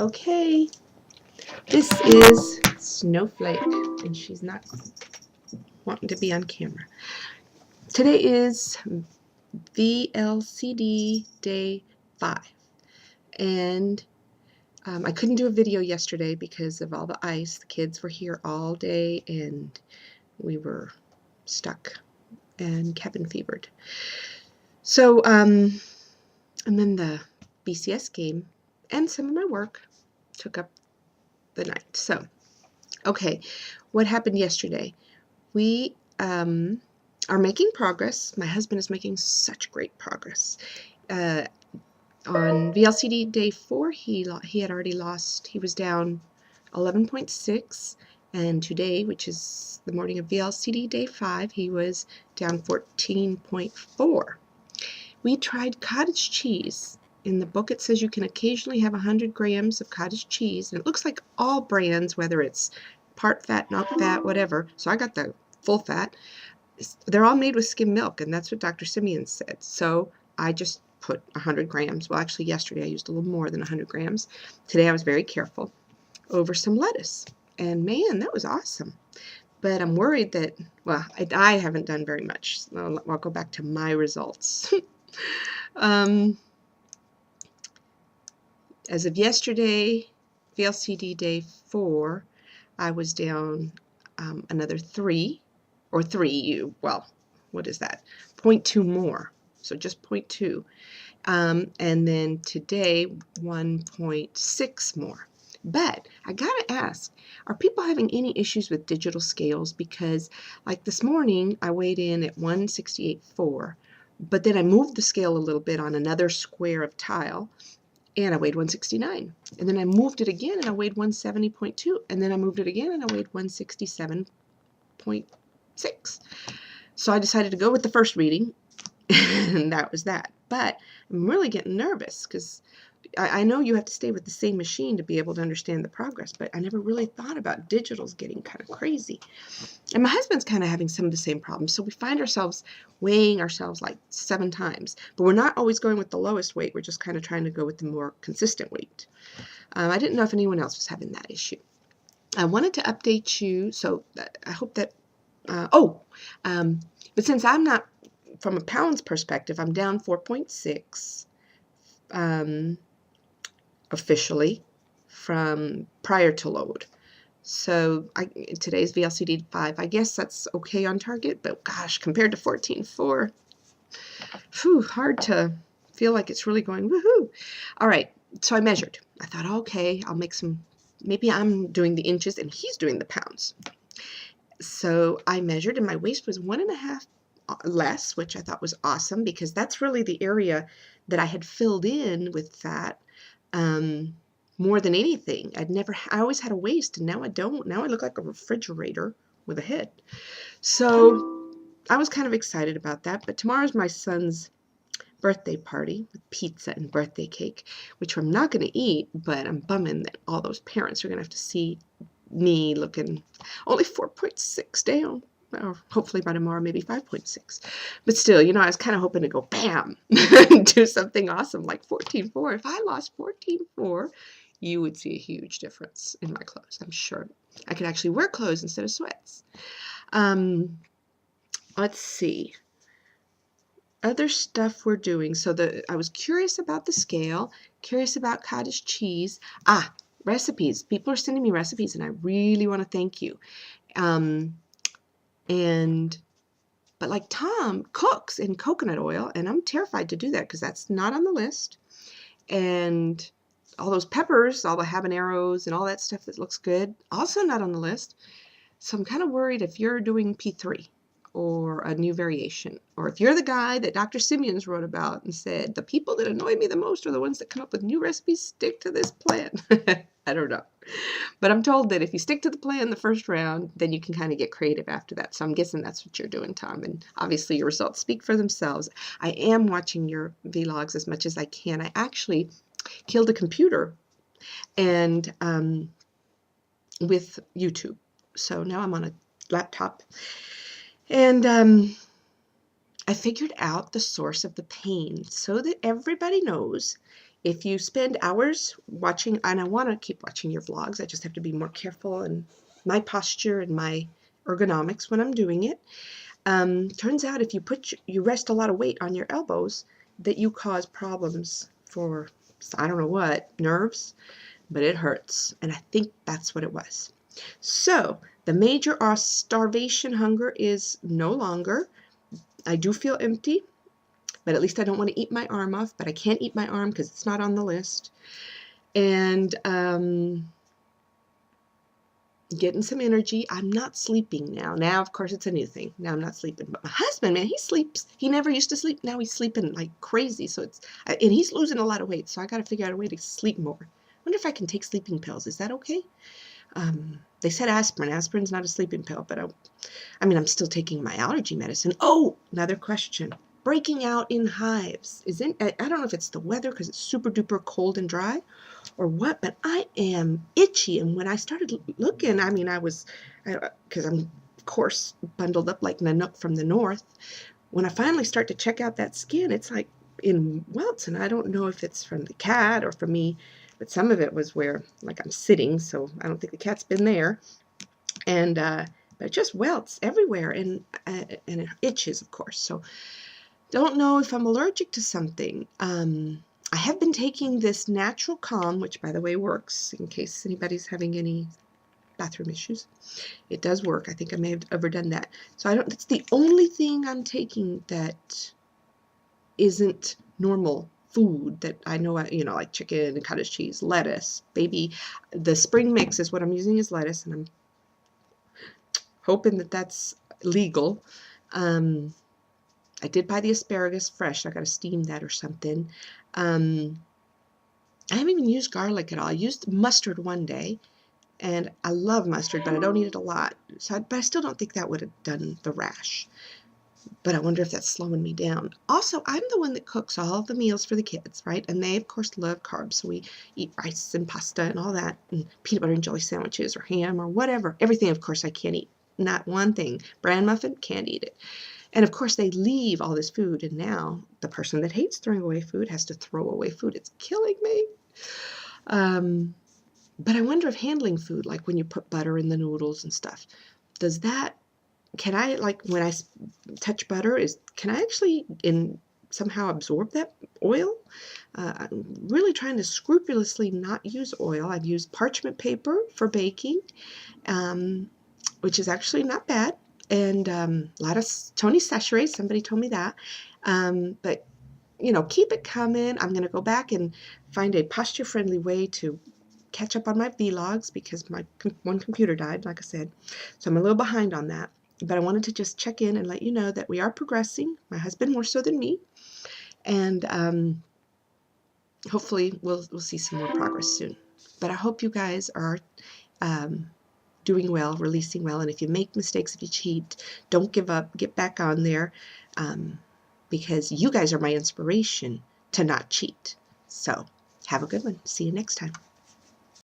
Okay, this is Snowflake, and she's not wanting to be on camera. Today is VLCD day 5, and I couldn't do a video yesterday because of all the ice. The kids were here all day, and we were stuck and cabin fevered. So, and then the BCS game and some of my work took up the night. So, okay, what happened yesterday? We are making progress. My husband is making such great progress. On VLCD day 4, he had already lost. He was down 11.6, and today, which is the morning of VLCD day 5, he was down 14.4. We tried cottage cheese. In the book, it says you can occasionally have 100 grams of cottage cheese, and it looks like all brands, whether it's part fat, not fat, whatever. So I got the full fat. They're all made with skim milk, and that's what Dr. Simeon said. So I just put 100 grams. Well, actually, yesterday I used a little more than 100 grams. Today I was very careful over some lettuce. And man, that was awesome. But I'm worried that, well, I haven't done very much. I'll go back to my results. As of yesterday, VLCD day 4, I was down another 3, or 3, well, what is that? 0.2 more, so just 0.2. And then today, 1.6 more. But I gotta ask, are people having any issues with digital scales? Because like this morning, I weighed in at 168.4, but then I moved the scale a little bit on another square of tile, and I weighed 169. And then I moved it again, and I weighed 170.2. And then I moved it again, and I weighed 167.6. So I decided to go with the first reading, and that was that. But I'm really getting nervous because I know you have to stay with the same machine to be able to understand the progress, but I never really thought about digitals getting kind of crazy. And my husband's kind of having some of the same problems, so we find ourselves weighing ourselves like 7 times, but we're not always going with the lowest weight. We're just kind of trying to go with the more consistent weight. I didn't know if anyone else was having that issue. I wanted to update you, so I hope that, but since I'm not, from a pounds perspective, I'm down 4.6 officially from prior to load. So today's VLCD 5, I guess that's okay on target, but gosh, compared to 14.4, hard to feel like it's really going woohoo. All right, so I measured. I thought, okay, I'll make some, maybe I'm doing the inches and he's doing the pounds. So I measured, and my waist was 1.5 less, which I thought was awesome because that's really the area that I had filled in with fat more than anything. I always had a waist, and now I don't. Now I look like a refrigerator with a head. So I was kind of excited about that. But tomorrow's my son's birthday party with pizza and birthday cake, which I'm not going to eat, but I'm bumming that all those parents are going to have to see me looking only 4.6 down. Or hopefully by tomorrow, maybe 5.6. But still, you know, I was kind of hoping to go bam and do something awesome like 14.4. If I lost 14.4, you would see a huge difference in my clothes, I'm sure. I could actually wear clothes instead of sweats. Let's see. Other stuff we're doing. So I was curious about the scale, curious about cottage cheese. Recipes. People are sending me recipes, and I really want to thank you. But like Tom cooks in coconut oil, and I'm terrified to do that because that's not on the list. And all those peppers, all the habaneros and all that stuff that looks good, also not on the list. So I'm kind of worried if you're doing P3 or a new variation, or if you're the guy that Dr. Simeons wrote about and said, the people that annoy me the most are the ones that come up with new recipes, stick to this plan. I don't know. But I'm told that if you stick to the plan the first round, then you can kind of get creative after that. So I'm guessing that's what you're doing, Tom. And obviously your results speak for themselves. I am watching your vlogs as much as I can. I actually killed a computer and with YouTube. So now I'm on a laptop. And I figured out the source of the pain so that everybody knows if you spend hours watching, and I want to keep watching your vlogs, I just have to be more careful in my posture and my ergonomics when I'm doing it. Turns out if you rest a lot of weight on your elbows, that you cause problems for, I don't know what, nerves, but it hurts. And I think that's what it was. So the major starvation hunger is no longer. I do feel empty, but at least I don't want to eat my arm off, but I can't eat my arm because it's not on the list. And getting some energy. I'm not sleeping now. Now, of course, it's a new thing. Now I'm not sleeping. But my husband, man, he sleeps. He never used to sleep. Now he's sleeping like crazy. So and he's losing a lot of weight. So I got to figure out a way to sleep more. I wonder if I can take sleeping pills. Is that okay? They said aspirin. Aspirin's not a sleeping pill, but I mean, I'm still taking my allergy medicine. Oh, another question. Breaking out in hives. I don't know if it's the weather because it's super duper cold and dry or what, but I am itchy. And when I started looking, I mean, because I'm, of course, bundled up like Nanook from the north. When I finally start to check out that skin, it's like in welts, and I don't know if it's from the cat or from me, but some of it was where, like, I'm sitting, so I don't think the cat's been there. And but it just welts everywhere, and it itches, of course. So don't know if I'm allergic to something. I have been taking this Natural Calm, which, by the way, works in case anybody's having any bathroom issues. It does work. I think I may have overdone that. So that's the only thing I'm taking that isn't normal food that I know, like chicken and cottage cheese, lettuce, baby. The spring mix is what I'm using as lettuce, and I'm hoping that that's legal. I did buy the asparagus fresh. I got to steam that or something. I haven't even used garlic at all. I used mustard one day, and I love mustard, but I don't eat it a lot. But I still don't think that would have done the rash. But I wonder if that's slowing me down. Also, I'm the one that cooks all the meals for the kids, right? And they, of course, love carbs. So we eat rice and pasta and all that, and peanut butter and jelly sandwiches or ham or whatever. Everything, of course, I can't eat. Not one thing. Bran muffin, can't eat it. And of course, they leave all this food, and now the person that hates throwing away food has to throw away food. It's killing me. But I wonder if handling food, like when you put butter in the noodles and stuff, can I, like when I touch butter, can I actually somehow absorb that oil? I'm really trying to scrupulously not use oil. I've used parchment paper for baking, which is actually not bad. And a lot of Tony Sachere, somebody told me that. But, keep it coming. I'm going to go back and find a posture-friendly way to catch up on my vlogs because my one computer died, like I said. So I'm a little behind on that. But I wanted to just check in and let you know that we are progressing. My husband more so than me. And hopefully we'll see some more progress soon. But I hope you guys are doing well, releasing well, and if you make mistakes, if you cheat, don't give up, get back on there, because you guys are my inspiration to not cheat. So have a good one. See you next time.